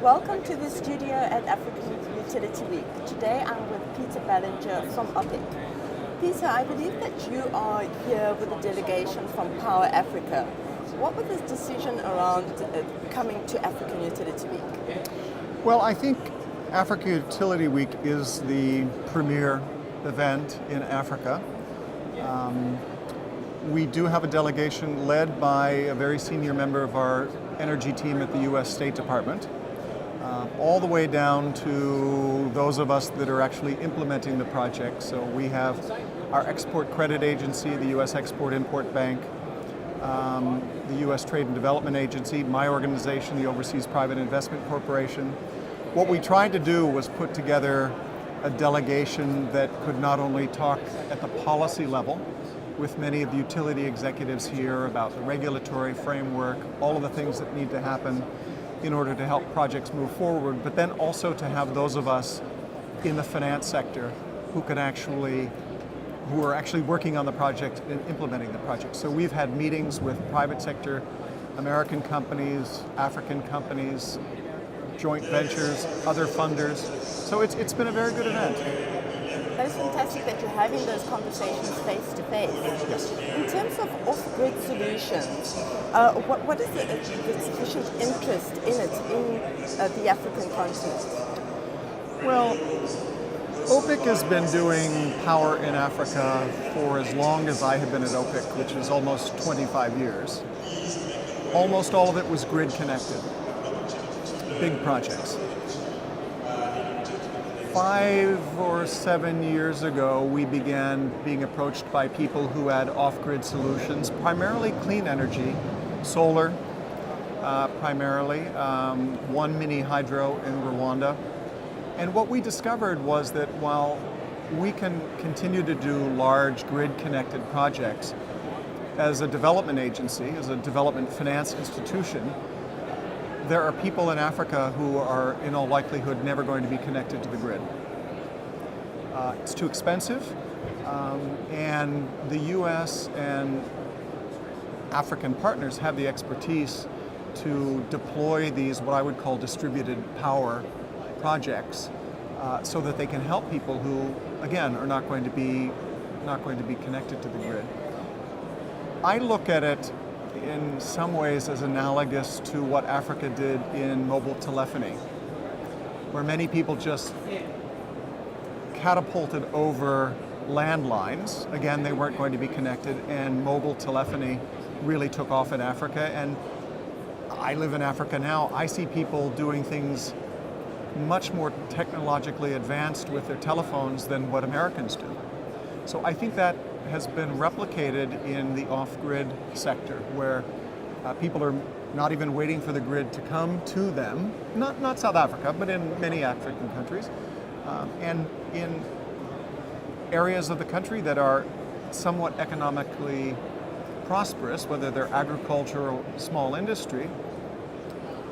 Welcome to the studio at African Utility Week. Today I'm with Peter Ballinger from OPIC. Peter, I believe that you are here with a delegation from Power Africa. What was the decision around coming to African Utility Week? Well, I think Africa Utility Week is the premier event in Africa. We do have a delegation led by a very senior member of our energy team at the U.S. State Department, all the way down to those of us that are actually implementing the project. So we have our export credit agency, the U.S. Export-Import Bank, the U.S. Trade and Development Agency, my organization, the Overseas Private Investment Corporation. What we tried to do was put together a delegation that could not only talk at the policy level with many of the utility executives here about the regulatory framework, all of the things that need to happen in order to help projects move forward, but then also to have those of us in the finance sector who are actually working on the project and implementing the project. So we've had meetings with private sector, American companies, African companies, joint ventures, other funders. So it's been a very good event. It's fantastic that you're having those conversations face to face. Yes. In terms of off-grid solutions, what is the sufficient interest in it in the African continent? Well, OPIC has been doing power in Africa for as long as I have been at OPIC, which is almost 25 years. Almost all of it was grid connected, big projects. 5 or 7 years ago, we began being approached by people who had off-grid solutions, primarily clean energy, solar primarily, one mini hydro in Rwanda. And what we discovered was that while we can continue to do large grid-connected projects, as a development agency, as a development finance institution, there are people in Africa who are, in all likelihood, never going to be connected to the grid. It's too expensive, and the U.S. and African partners have the expertise to deploy these, what I would call distributed power projects, so that they can help people who, again, are not going to be connected to the grid. I look at it in some ways as analogous to what Africa did in mobile telephony, where many people just catapulted over landlines. Again, they weren't going to be connected, and mobile telephony really took off in Africa. And I live in Africa now. I see people doing things much more technologically advanced with their telephones than what Americans do. So I think that has been replicated in the off-grid sector, where people are not even waiting for the grid to come to them, not South Africa, but in many African countries, and in areas of the country that are somewhat economically prosperous, whether they're agriculture or small industry,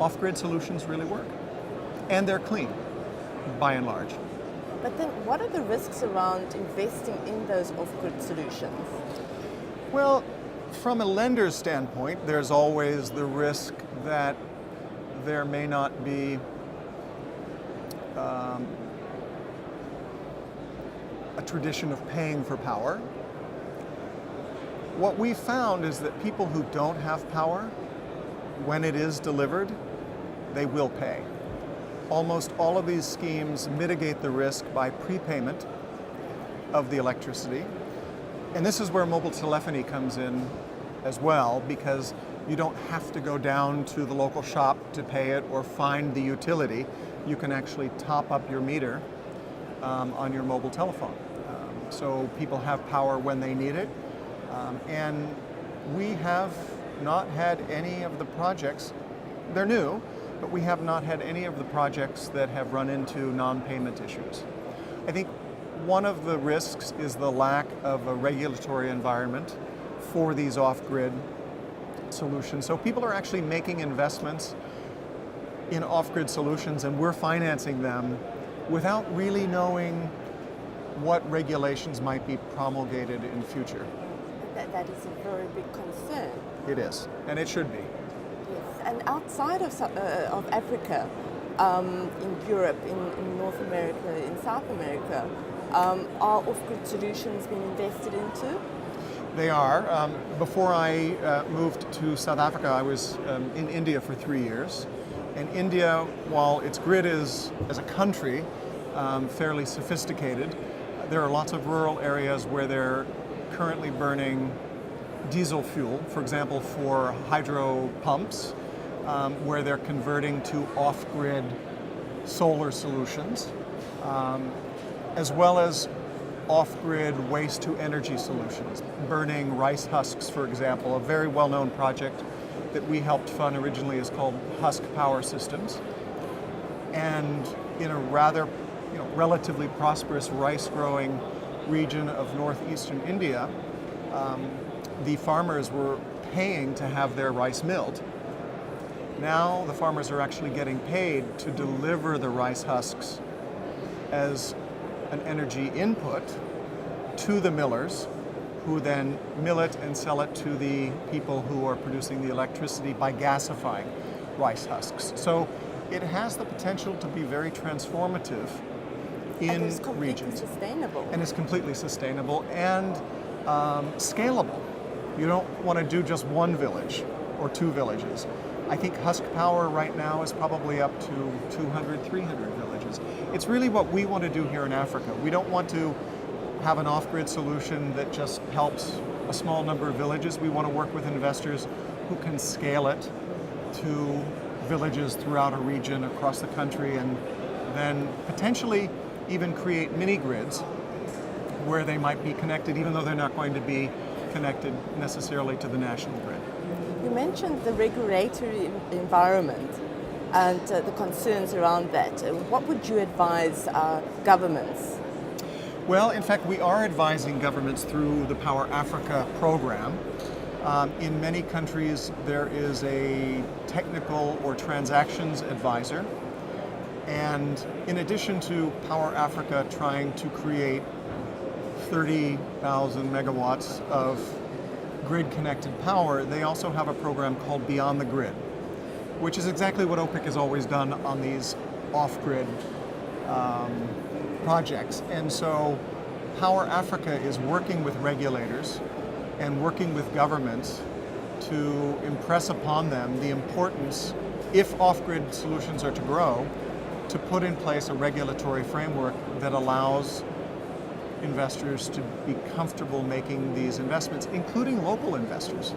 off-grid solutions really work. And they're clean, by and large. But then what are the risks around investing in those off-grid solutions? Well, from a lender's standpoint, there's always the risk that there may not be a tradition of paying for power. What we found is that people who don't have power, when it is delivered, they will pay. Almost all of these schemes mitigate the risk by prepayment of the electricity. And this is where mobile telephony comes in as well, because you don't have to go down to the local shop to pay it or find the utility. You can actually top up your meter on your mobile telephone. So people have power when they need it. And we have not had any of the projects, they're new, but we have not had any of the projects that have run into non-payment issues. I think one of the risks is the lack of a regulatory environment for these off-grid solutions. So people are actually making investments in off-grid solutions, and we're financing them without really knowing what regulations might be promulgated in future. That is a very big concern. It is, and it should be. Yes. And outside of Africa, in Europe, in North America, in South America. Are off-grid solutions being invested into? They are. Before I moved to South Africa, I was in India for 3 years. And India, while its grid is, as a country, fairly sophisticated, there are lots of rural areas where they're currently burning diesel fuel, for example, for hydro pumps, where they're converting to off-grid solar solutions, as well as off-grid waste-to-energy solutions, burning rice husks, for example. A very well-known project that we helped fund originally is called Husk Power Systems. And in a rather relatively prosperous rice-growing region of northeastern India, the farmers were paying to have their rice milled. Now the farmers are actually getting paid to deliver the rice husks as an energy input to the millers, who then mill it and sell it to the people who are producing the electricity by gasifying rice husks. So it has the potential to be very transformative in and it's completely regions. Sustainable. And it's completely sustainable and scalable. You don't want to do just one village or 2 villages. I think Husk Power right now is probably up to 200, 300 villages. It's really what we want to do here in Africa. We don't want to have an off-grid solution that just helps a small number of villages. We want to work with investors who can scale it to villages throughout a region across the country, and then potentially even create mini-grids where they might be connected, even though they're not going to be connected necessarily to the national grid. You mentioned the regulatory environment and the concerns around that. What would you advise governments? Well, in fact, we are advising governments through the Power Africa program. In many countries, there is a technical or transactions advisor. And in addition to Power Africa trying to create 30,000 megawatts of grid-connected power, they also have a program called Beyond the Grid, which is exactly what OPIC has always done on these off-grid projects. And so Power Africa is working with regulators and working with governments to impress upon them the importance, if off-grid solutions are to grow, to put in place a regulatory framework that allows investors to be comfortable making these investments, including local investors.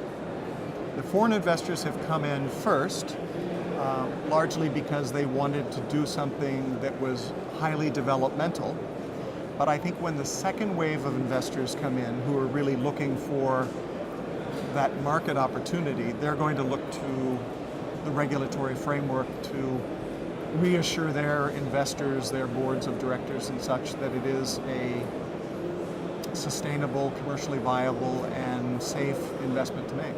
The foreign investors have come in first, largely because they wanted to do something that was highly developmental. But I think when the second wave of investors come in who are really looking for that market opportunity, they're going to look to the regulatory framework to reassure their investors, their boards of directors and such, that it is a sustainable, commercially viable, and safe investment to make.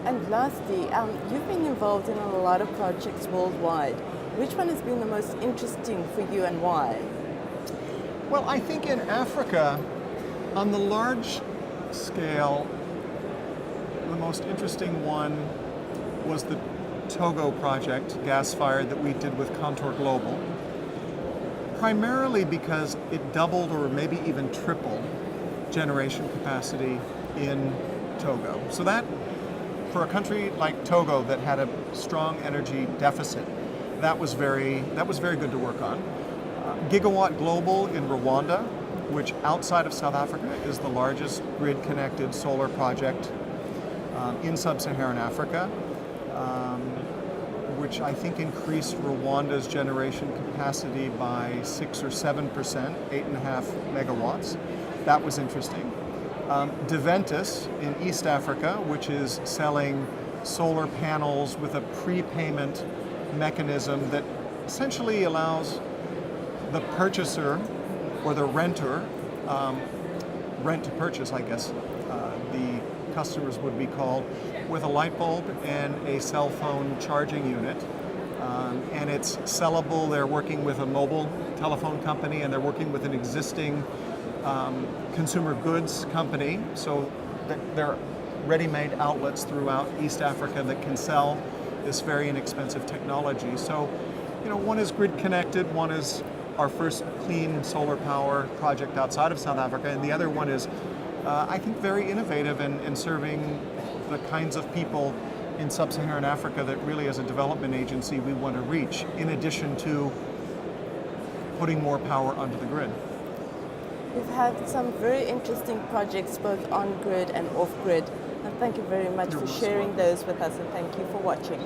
And lastly, you've been involved in a lot of projects worldwide. Which one has been the most interesting for you and why? Well, I think in Africa, on the large scale, the most interesting one was the Togo project, gas-fired, that we did with Contour Global. Primarily because it doubled or maybe even tripled generation capacity in Togo. So that, for a country like Togo that had a strong energy deficit, that was very good to work on. Gigawatt Global in Rwanda, which outside of South Africa is the largest grid-connected solar project in sub-Saharan Africa, which I think increased Rwanda's generation capacity by 6 or 7%, 8.5 megawatts. That was interesting. Deventus in East Africa, which is selling solar panels with a prepayment mechanism that essentially allows the purchaser or the renter, rent to purchase, I guess the customers would be called, with a light bulb and a cell phone charging unit. And it's sellable. They're working with a mobile telephone company, and they're working with an existing consumer goods company. So there are ready-made outlets throughout East Africa that can sell this very inexpensive technology. So one is grid connected, one is our first clean solar power project outside of South Africa, and the other one is, I think, very innovative in serving the kinds of people in sub-Saharan Africa that really, as a development agency, we want to reach, in addition to putting more power onto the grid. We've had some very interesting projects both on grid and off grid, and thank you very much for sharing those with us, and thank you for watching.